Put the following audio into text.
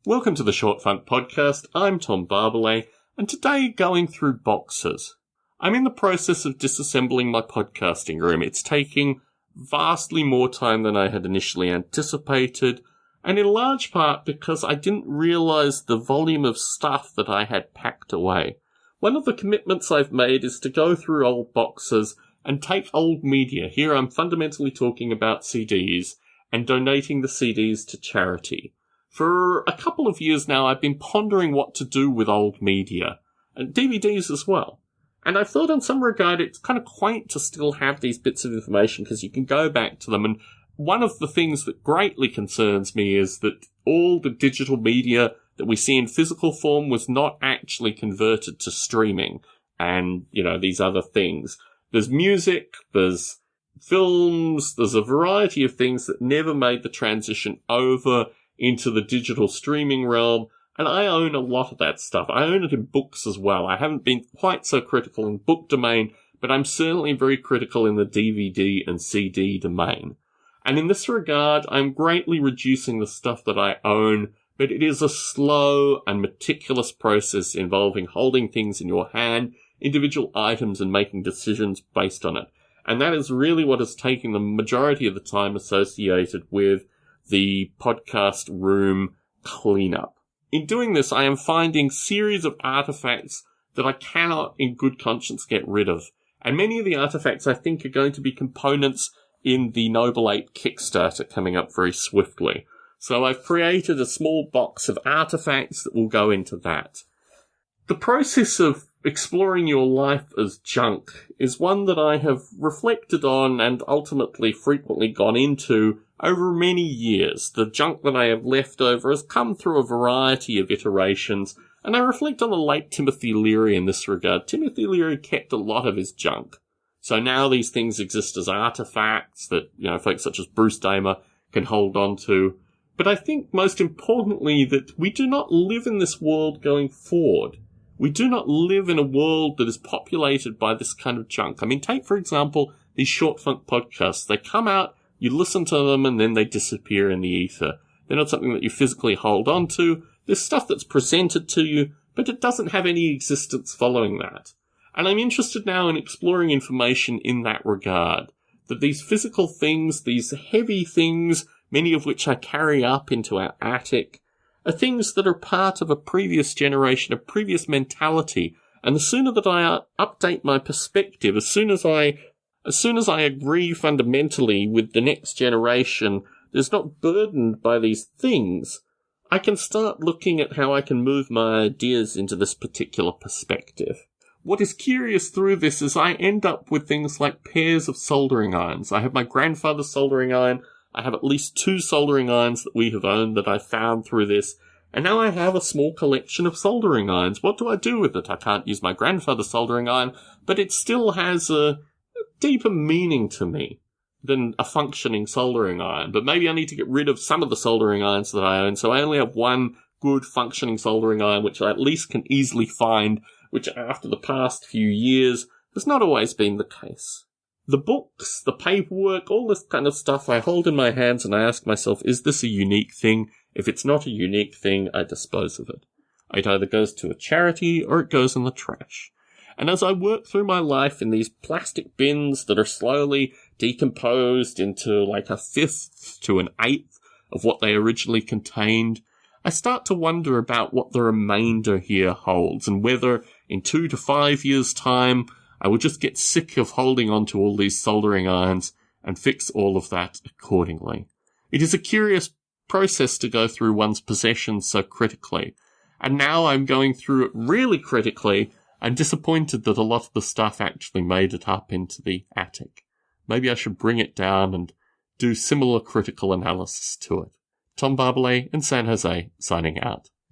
Welcome to the Short Funk Podcast. I'm Tom Barbalet, and today going through boxes. I'm in the process of disassembling my podcasting room. It's taking vastly more time than I had initially anticipated, and in large part because I didn't realize the volume of stuff that I had packed away. One of the commitments I've made is to go through old boxes and take old media. Here I'm fundamentally talking about CDs and donating the CDs to charity. For a couple of years now, I've been pondering what to do with old media, and DVDs as well. And I thought in some regard it's kind of quaint to still have these bits of information because you can go back to them. And one of the things that greatly concerns me is that all the digital media that we see in physical form was not actually converted to streaming and, these other things. There's music, there's films, there's a variety of things that never made the transition over into the digital streaming realm, and I own a lot of that stuff. I own it in books as well. I haven't been quite so critical in book domain, but I'm certainly very critical in the DVD and CD domain. And in this regard, I'm greatly reducing the stuff that I own, but it is a slow and meticulous process involving holding things in your hand, individual items, and making decisions based on it. And that is really what is taking the majority of the time associated with the podcast room cleanup. In doing this, I am finding series of artifacts that I cannot in good conscience get rid of. And many of the artifacts I think are going to be components in the Noble Ape Kickstarter coming up very swiftly. So I've created a small box of artifacts that will go into that. The process of exploring your life as junk is one that I have reflected on and ultimately frequently gone into over many years. The junk that I have left over has come through a variety of iterations, and I reflect on the late Timothy Leary in this regard. Timothy Leary kept a lot of his junk. So now these things exist as artifacts that, folks such as Bruce Damer can hold on to. But I think most importantly that we do not live in this world going forward. We do not live in a world that is populated by this kind of junk. I mean, take, for example, these Short Funk podcasts. They come out, you listen to them, and then they disappear in the ether. They're not something that you physically hold on to. There's stuff that's presented to you, but it doesn't have any existence following that. And I'm interested now in exploring information in that regard. That these physical things, these heavy things, many of which I carry up into our attic, are things that are part of a previous generation, a previous mentality. And the sooner that I update my perspective, as soon as I agree fundamentally with the next generation that's not burdened by these things, I can start looking at how I can move my ideas into this particular perspective. What is curious through this is I end up with things like pairs of soldering irons. I have my grandfather's soldering iron. I have at least 2 soldering irons that we have owned that I found through this. And now I have a small collection of soldering irons. What do I do with it? I can't use my grandfather's soldering iron, but it still has a deeper meaning to me than a functioning soldering iron. But maybe I need to get rid of some of the soldering irons that I own, so I only have one good functioning soldering iron, which I at least can easily find, which after the past few years has not always been the case. The books, the paperwork, all this kind of stuff I hold in my hands and I ask myself, is this a unique thing? If it's not a unique thing, I dispose of it. It either goes to a charity or it goes in the trash. And as I work through my life in these plastic bins that are slowly decomposed into like a 1/5 to an 1/8 of what they originally contained, I start to wonder about what the remainder here holds and whether in 2 to 5 years' time I will just get sick of holding on to all these soldering irons and fix all of that accordingly. It is a curious process to go through one's possessions so critically. And now I'm going through it really critically. I'm disappointed that a lot of the stuff actually made it up into the attic. Maybe I should bring it down and do similar critical analysis to it. Tom Barbalet in San Jose, signing out.